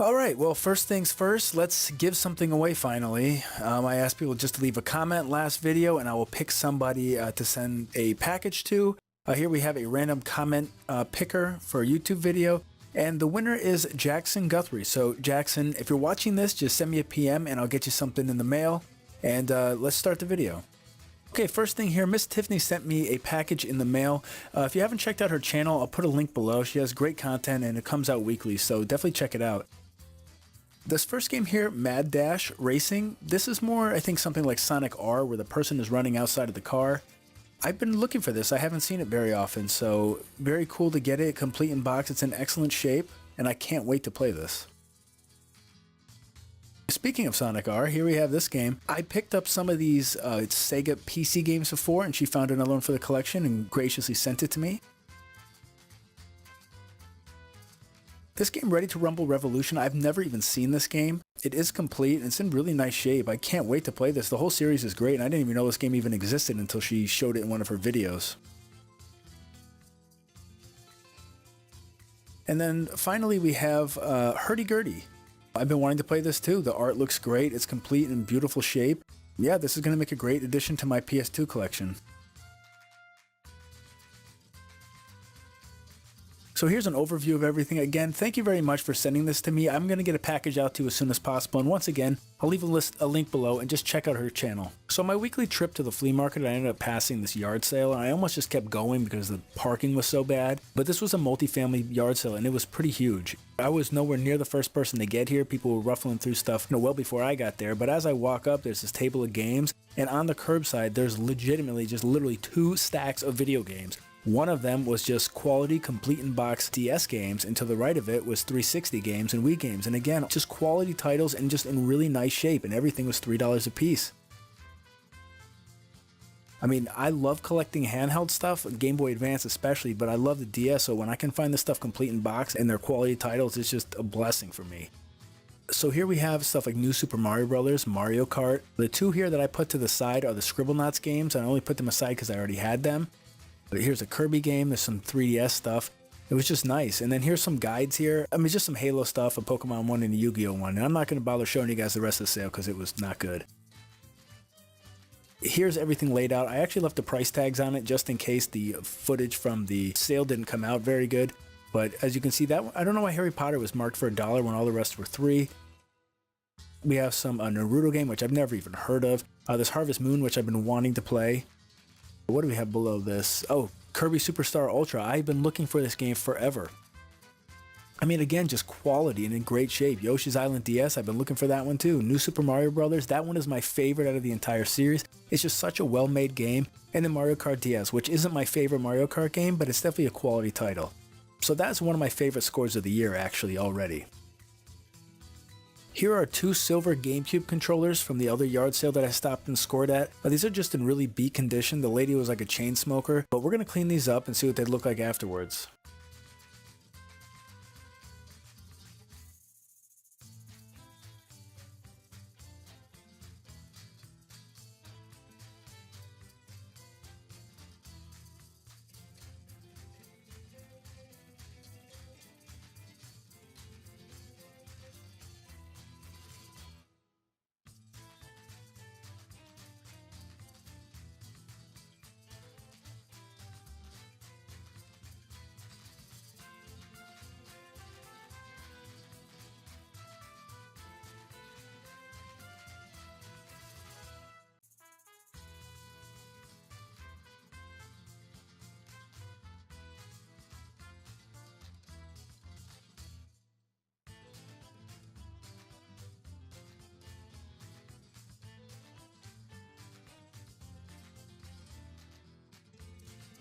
Alright, well, first things first, let's give something away finally. I asked people just to leave a comment last video and I will pick somebody to send a package to. Here we have a random comment picker for a YouTube video, and the winner is Jackson Guthrie. So Jackson, if you're watching this, just send me a PM and I'll get you something in the mail, and let's start the video. Okay, first thing here, Miss Tiffany sent me a package in the mail. If you haven't checked out her channel, I'll put a link below. She has great content and it comes out weekly, so definitely check it out. This first game here, Mad Dash Racing, this is more, I think, something like Sonic R, where the person is running outside of the car. I've been looking for this. I haven't seen it very often, so very cool to get it complete in box. It's in excellent shape, and I can't wait to play this. Speaking of Sonic R, here we have this game. I picked up some of these Sega PC games before, and she found another one for the collection and graciously sent it to me. This game, Ready to Rumble Revolution, I've never even seen this game. It is complete and it's in really nice shape. I can't wait to play this. The whole series is great and I didn't even know this game even existed until she showed it in one of her videos. And then finally we have Hurdy-Gurdy. I've been wanting to play this too. The art looks great. It's complete and in beautiful shape. Yeah, this is going to make a great addition to my PS2 collection. So here's an overview of everything. Again, thank you very much for sending this to me. I'm going to get a package out to you as soon as possible. And once again, I'll leave a link below and just check out her channel. So my weekly trip to the flea market, I ended up passing this yard sale and I almost just kept going because the parking was so bad. But this was a multi-family yard sale and it was pretty huge. I was nowhere near the first person to get here. People were ruffling through stuff, well before I got there. But as I walk up, there's this table of games, and on the curbside, there's legitimately just literally 2 stacks of video games. One of them was just quality complete in box DS games, and to the right of it was 360 games and Wii games. And again, just quality titles and just in really nice shape, and everything was $3 a piece. I mean, I love collecting handheld stuff, Game Boy Advance especially, but I love the DS, so when I can find this stuff complete in box and their quality titles, it's just a blessing for me. So here we have stuff like New Super Mario Bros., Mario Kart. The 2 here that I put to the side are the Scribblenauts games, and I only put them aside because I already had them. But here's a Kirby game, there's some 3DS stuff. It was just nice. And then here's some guides here. I mean, just some Halo stuff, a Pokemon one and a Yu-Gi-Oh one. And I'm not going to bother showing you guys the rest of the sale because it was not good. Here's everything laid out. I actually left the price tags on it just in case the footage from the sale didn't come out very good. But as you can see, that I don't know why Harry Potter was marked for $1 when all the rest were $3. We have some Naruto game, which I've never even heard of. This Harvest Moon, which I've been wanting to play. What do we have below this? Oh, Kirby Superstar Ultra. I've been looking for this game forever. I mean, again, just quality and in great shape. Yoshi's Island DS, I've been looking for that one too. New Super Mario Bros., that one is my favorite out of the entire series. It's just such a well-made game. And then Mario Kart DS, which isn't my favorite Mario Kart game, but it's definitely a quality title. So that's one of my favorite scores of the year, actually, already. Here are 2 silver GameCube controllers from the other yard sale that I stopped and scored at. These are just in really beat condition. The lady was like a chain smoker, but we're going to clean these up and see what they look like afterwards.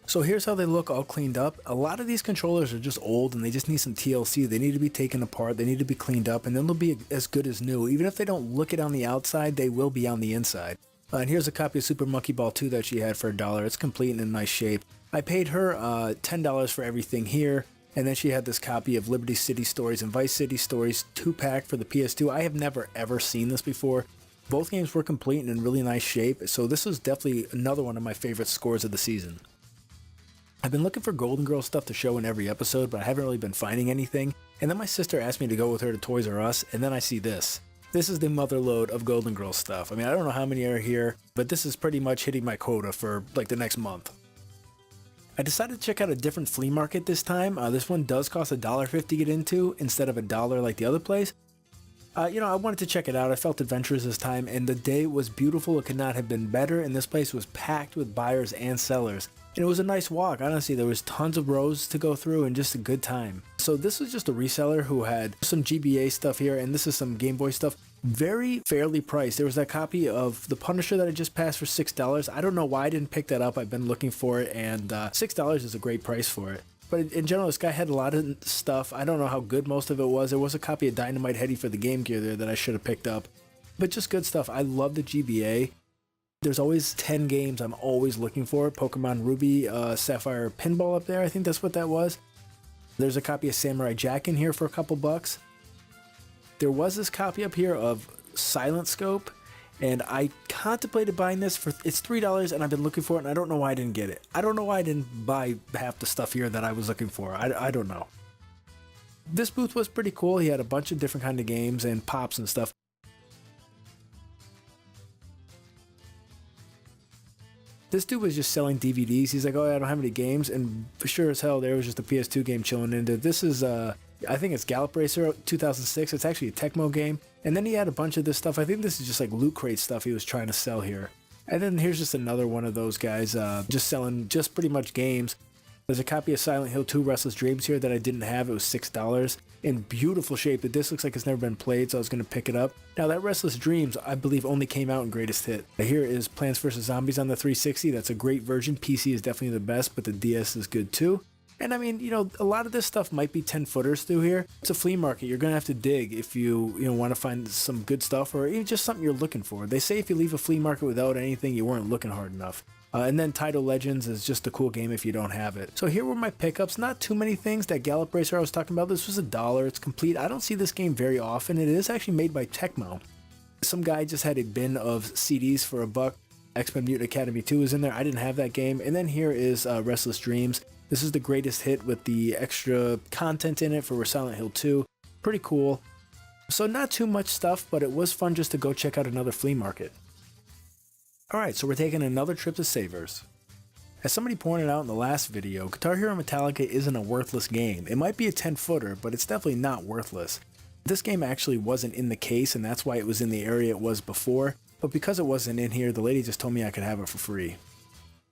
So here's how they look all cleaned up. A lot of these controllers are just old and they just need some TLC. They need to be taken apart, they need to be cleaned up, and then they'll be as good as new. Even if they don't look it on the outside, they will be on the inside. And here's a copy of Super Monkey Ball 2 that she had for $1. It's complete and in nice shape. I paid her $10 for everything here. And then she had this copy of Liberty City Stories and Vice City Stories 2-pack for the PS2. I have never ever seen this before. Both games were complete and in really nice shape, so this was definitely another one of my favorite scores of the season. I've been looking for Golden Girls stuff to show in every episode, but I haven't really been finding anything. And then my sister asked me to go with her to Toys R Us, and then I see this. This is the motherlode of Golden Girls stuff. I mean, I don't know how many are here, but this is pretty much hitting my quota for like the next month. I decided to check out a different flea market this time. This one does cost $1.50 to get into instead of $1 like the other place. I wanted to check it out. I felt adventurous this time, and the day was beautiful. It could not have been better, and this place was packed with buyers and sellers. And it was a nice walk. Honestly, there was tons of rows to go through and just a good time. So this was just a reseller who had some GBA stuff here, and this is some Game Boy stuff. Very fairly priced. There was that copy of The Punisher that I just passed for $6. I don't know why I didn't pick that up. I've been looking for it, and $6 is a great price for it. But in general, this guy had a lot of stuff. I don't know how good most of it was. There was a copy of Dynamite Headdy for the Game Gear there that I should have picked up. But just good stuff. I love the GBA. There's always 10 games I'm always looking for. Pokemon Ruby, Sapphire Pinball up there. I think that's what that was. There's a copy of Samurai Jack in here for a couple bucks. There was this copy up here of Silent Scope, and I contemplated buying this for, it's $3, and I've been looking for it, and I don't know why I didn't get it. I don't know why I didn't buy half the stuff here that I was looking for. I don't know. This booth was pretty cool. He had a bunch of different kind of games and pops and stuff. This dude was just selling DVDs. He's like, oh, I don't have any games. And for sure as hell, there was just a PS2 game chilling into. This is, I think it's Gallop Racer 2006. It's actually a Tecmo game. And then he had a bunch of this stuff. I think this is just like Loot Crate stuff he was trying to sell here. And then here's just another one of those guys just selling just pretty much games. There's a copy of Silent Hill 2 Restless Dreams here that I didn't have. It was $6 in beautiful shape. The disc looks like it's never been played, so I was going to pick it up. Now that Restless Dreams, I believe, only came out in Greatest Hit. Here is Plants vs. Zombies on the 360. That's a great version. PC is definitely the best, but the DS is good too. And I mean, a lot of this stuff might be 10-footers through here. It's a flea market. You're going to have to dig if you want to find some good stuff or even just something you're looking for. They say if you leave a flea market without anything, you weren't looking hard enough. And then Title Legends is just a cool game if you don't have it. So here were my pickups. Not too many things. That Gallop Racer I was talking about, this was $1. It's complete. I don't see this game very often. It is actually made by Tecmo. Some guy just had a bin of CDs for $1. X-Men Mutant Academy 2 is in there. I didn't have that game. And then here is Restless Dreams. This is the Greatest Hit with the extra content in it for Silent Hill 2. Pretty cool. So not too much stuff, but it was fun just to go check out another flea market. Alright, so we're taking another trip to Savers. As somebody pointed out in the last video, Guitar Hero Metallica isn't a worthless game. It might be a 10-footer, but it's definitely not worthless. This game actually wasn't in the case, and that's why it was in the area it was before, but because it wasn't in here, the lady just told me I could have it for free.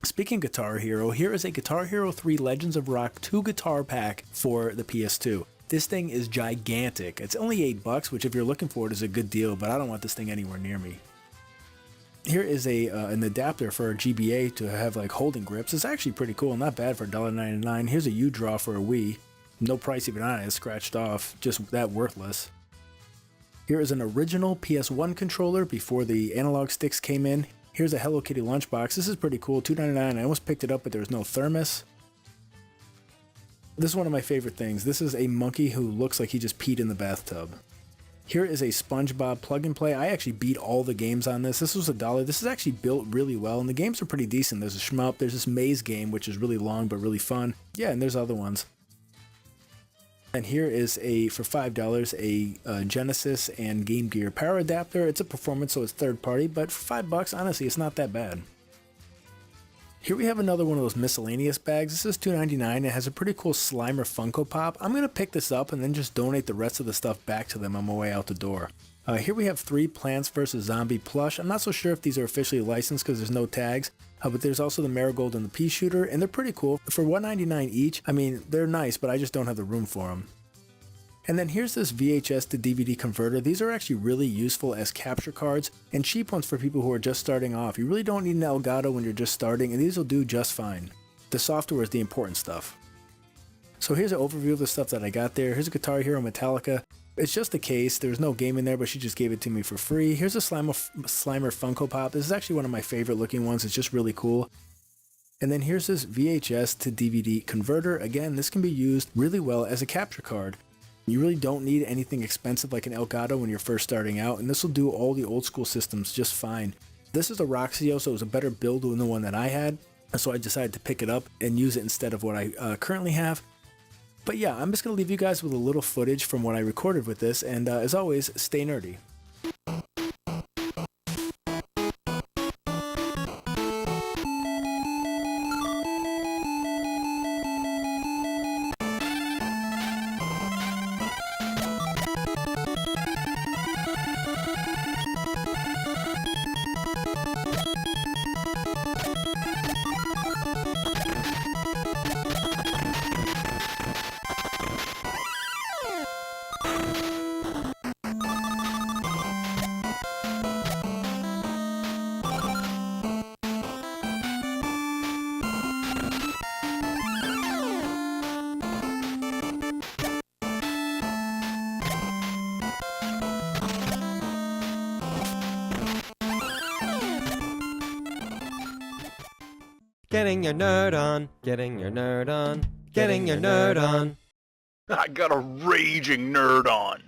Speaking of Guitar Hero, here is a Guitar Hero 3 Legends of Rock 2 guitar pack for the PS2. This thing is gigantic. It's only $8, which if you're looking for it is a good deal, but I don't want this thing anywhere near me. Here is an adapter for a GBA to have like holding grips. It's actually pretty cool, not bad for $1.99. Here's a U-Draw for a Wii. No price even on it, it's scratched off, just that worthless. Here is an original PS1 controller before the analog sticks came in. Here's a Hello Kitty lunchbox. This is pretty cool, $2.99. I almost picked it up, but there was no thermos. This is one of my favorite things. This is a monkey who looks like he just peed in the bathtub. Here is a SpongeBob plug and play. I actually beat all the games on this. This was $1. This is actually built really well, and the games are pretty decent. There's a shmup, there's this maze game, which is really long but really fun. Yeah, and there's other ones. And here is for $5, a Genesis and Game Gear power adapter. It's a performance, so it's third party, but for $5, honestly, it's not that bad. Here we have another one of those miscellaneous bags. This is $2.99. It has a pretty cool Slimer Funko Pop. I'm going to pick this up and then just donate the rest of the stuff back to them on my way out the door. Here we have 3 Plants vs. Zombie plush. I'm not so sure if these are officially licensed because there's no tags, but there's also the Marigold and the Pea Shooter, and they're pretty cool. For $1.99 each, I mean, they're nice, but I just don't have the room for them. And then here's this VHS to DVD converter. These are actually really useful as capture cards and cheap ones for people who are just starting off. You really don't need an Elgato when you're just starting, and these will do just fine. The software is the important stuff. So here's an overview of the stuff that I got there. Here's a Guitar Hero Metallica. It's just a case. There's no game in there, but she just gave it to me for free. Here's a Slimer Funko Pop. This is actually one of my favorite looking ones. It's just really cool. And then here's this VHS to DVD converter. Again, this can be used really well as a capture card. You really don't need anything expensive like an Elgato when you're first starting out, and this will do all the old school systems just fine. This is a Roxio, so it was a better build than the one that I had, so I decided to pick it up and use it instead of what I currently have. But yeah, I'm just going to leave you guys with a little footage from what I recorded with this, and as always, stay nerdy. Getting your nerd on, getting your nerd on, getting your nerd on. I got a raging nerd on.